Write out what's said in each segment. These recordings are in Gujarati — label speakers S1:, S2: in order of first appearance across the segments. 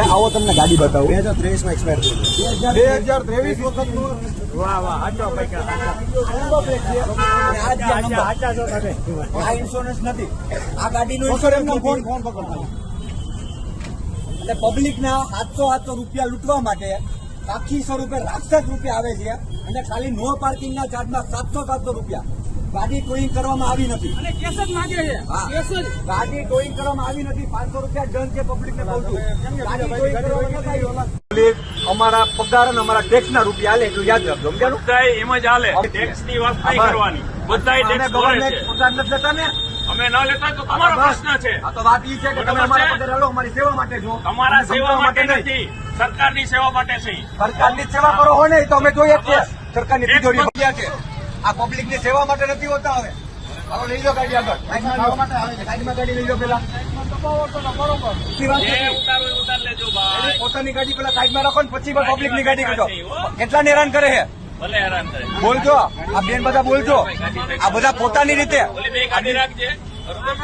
S1: આવો તમને ગાડી બતાવું 2023 માં એક્સપાયર થઈ 2023 વખત વાહ વાહ આચો પૈકા આ ઇન્સ્યોરન્સ નથી આ ગાડીનો ઇન્સ્યોરન્સ ફોન પકડવાનો એટલે પબ્લિક ના 700 રૂપિયા લૂંટવા માટે આખી સ્વરૂપે રાક્ષસ રૂપિયા આવે છે અને ખાલી નો પાર્કિંગ ના ચાર્જમાં 700 રૂપિયા ગાડી ટોઈંગ કરવામાં આવી નથી અને કેસ જ માંગે છે ગાડી ટોઈંગ કરવામાં આવી નથી 500 રૂપિયા દંડ છે પબ્લિક ને બોલતું ગાડી ટોઈંગ કરવામાં નથી અમારા પગાર અને અમારા ટેક્સ ના રૂપિયા હાલે એટલું યાદ રાખજો સમજાણું
S2: બધા એમ જ હાલે ટેક્સ ની વાત નહીં કરવાની બધા ટેક્સ ભરે છે
S1: પગાર નથી લેતા ને
S2: અમે ન લેતા તો તમારો પ્રશ્ન છે
S1: આ તો વાત ઈ છે કે તમે અમારા પગાર હાલો અમારી સેવા માટે છો
S2: તમારા સેવા માટે નથી સરકારની સેવા માટે છે
S1: સરકારની સેવા કરો હો ને તો અમે જોઈએ છીએ સરકારની તિજોરી ભર્યા છે આ પબ્લિક ની સેવા માટે નથી હોતા હવે હાલો લઈ લો ગાડી આગળ સાઈડમાં ગાડી લઈ લો પેલા
S2: ઉતાર લેજો ભાઈ
S1: પોતાની ગાડી પેલા સાઈડમાં રાખો ને પછી પબ્લિક ની ગાડી કાઢો કેટલા હેરાન કરે છે
S2: ભલે હેરાન કરે
S1: બોલજો આ બેન બધા બોલજો આ બધા પોતાની રીતે
S2: ઓલી બે ગાડી રાખજે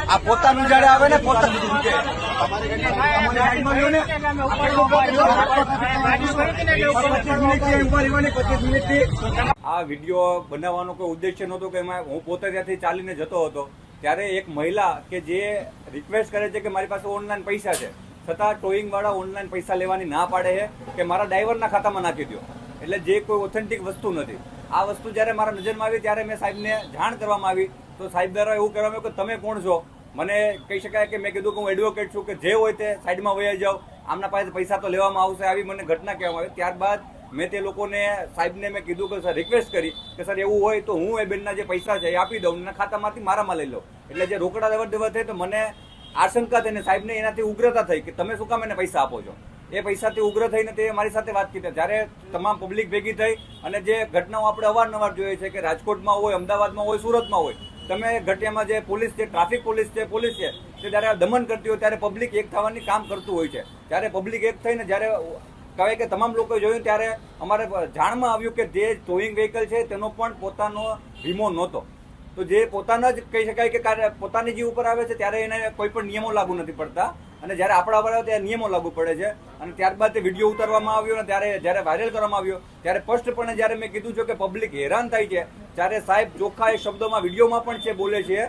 S1: આ પોતાનું જયારે આવે ને પોતાની રીતે આ વિડીયો બનાવવાનો કોઈ ઉદ્દેશ્ય નહોતો કે હું પોતે ત્યાંથી ચાલીને જતો હતો ત્યારે એક મહિલા કે જે રિક્વેસ્ટ કરે છે કે મારી પાસે ઓનલાઈન પૈસા છે છતાં ટોઈંગ વાળા ઓનલાઈન પૈસા લેવાની ના પાડે છે કે મારા ડ્રાઈવરના ખાતામાં નાખી દો એટલે જે કોઈ ઓથેન્ટિક વસ્તુ નથી આ વસ્તુ જયારે મારા નજરમાં આવી ત્યારે મેં સાહેબને જાણ કરવામાં આવી તો સાહેબ દ્વારા એવું કહેવામાં આવ્યું કે તમે કોણ છો મને કહી શકાય કે મેં કીધું કે હું એડવોકેટ છું કે જે હોય તે સાઈડમાં વહી જાઓ આમના પાસે પૈસા તો લેવામાં આવશે આવી મને ઘટના કહેવામાં આવી ત્યારબાદ મેં તે લોકોને સાહેબને મેં કીધું કે સર રિક્વેસ્ટ કરી કે સર એવું હોય તો હું એ બેનના જે પૈસા છે એ આપી દઉં અને ખાતામાંથી મારામાં લઈ લઉં એટલે જે રોકડા લેવડ દેવડ થઈ તો મને આશંકા થઈને સાહેબને એનાથી ઉગ્રતા થઈ કે તમે શું કામ એને પૈસા આપો છો એ પૈસાથી ઉગ્ર થઈને તે મારી સાથે વાત કરી જ્યારે તમામ પબ્લિક ભેગી થઈ અને જે ઘટનાઓ આપણે અવારનવાર જોઈએ છે કે રાજકોટમાં હોય અમદાવાદમાં હોય સુરતમાં હોય તમે ઘટિયામાં જે પોલીસ છે ટ્રાફિક પોલીસ છે તે જ્યારે દમન કરતી હોય ત્યારે પબ્લિક એક થવાની કામ કરતું હોય છે ત્યારે પબ્લિક એક થઈને જ્યારે કહેવાય કે તમામ લોકોએ જોયું ત્યારે અમારે જાણમાં આવ્યું કે જે ટોઈંગ વ્હીકલ છે તેનો પણ પોતાનો વીમો નહોતો તો જે પોતાના જ કહી શકાય કે પોતાની જે ઉપર આવે છે ત્યારે એને કોઈ પણ નિયમો લાગુ નથી પડતા અને જ્યારે આપણા પર આવે ત્યારે નિયમો લાગુ પડે છે અને ત્યારબાદ તે વિડીયો ઉતારવામાં આવ્યો અને ત્યારે જ્યારે વાયરલ કરવામાં આવ્યો ત્યારે સ્પષ્ટપણે જ્યારે મેં કીધું છે કે પબ્લિક હેરાન થાય છે ત્યારે સાહેબ ચોખ્ખા એ શબ્દોમાં વિડીયોમાં પણ છે બોલે છે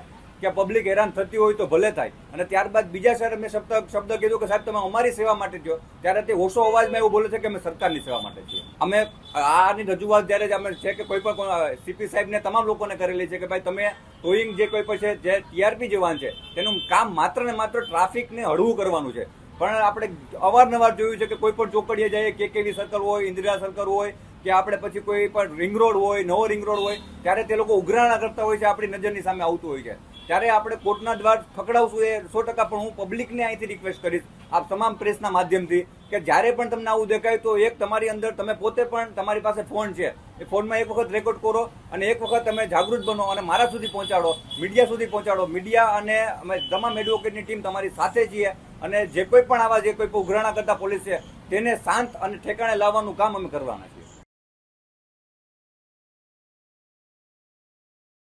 S1: કે પબ્લિક હેરાન થતી હોય તો ભલે થાય અને ત્યારબાદ બીજા સર મેં શબ્દ કીધું કે સાહેબ તમે અમારી સેવા માટે છો ત્યારે તે ઓછો અવાજમાં એવું બોલે છે કે અમે સરકારની સેવા માટે છીએ અમે આની રજૂઆત જ્યારે અમે છે કે કોઈ પણ સીપી સાહેબને તમામ લોકોને કરેલી છે કે ભાઈ તમે ટોઈંગ જે કોઈ પણ છે જે ટીઆરપી જવાન છે તેનું કામ માત્ર ને માત્ર ટ્રાફિકને હળવું કરવાનું છે પણ આપણે અવારનવાર જોયું છે કે કોઈ પણ ચોકડીએ જઈએ કેકેવી સર્કલ હોય ઇન્દિરા સર્કલ હોય કે આપણે પછી કોઈ પણ રિંગ રોડ હોય નવો રિંગ રોડ હોય ત્યારે તે લોકો ઉઘરાણા કરતા હોય છે આપણી નજરની સામે આવતું હોય છે ત્યારે આપણે કોર્ટના દ્વાર ખકડાવશું એ 100% પણ હું પબ્લિકને અહીંથી રિક્વેસ્ટ કરીશ આપ તમામ પ્રેસના માધ્યમથી કે જ્યારે પણ તમને આવું દેખાય તો એક તમારી અંદર તમે પોતે પણ તમારી પાસે ફોન છે એ ફોનમાં એક વખત રેકોર્ડ કરો અને એક વખત તમે જાગૃત બનો અને મારા સુધી પહોંચાડો મીડિયા સુધી પહોંચાડો મીડિયા અને અમે તમામ એડવોકેટની ટીમ તમારી સાથે છીએ અને જે કોઈ પણ આવા જે કોઈ પણ ઉઘરાણા કરતા પોલીસ છે તેને શાંત અને ઠેકાણે લાવવાનું કામ અમે કરવાના છે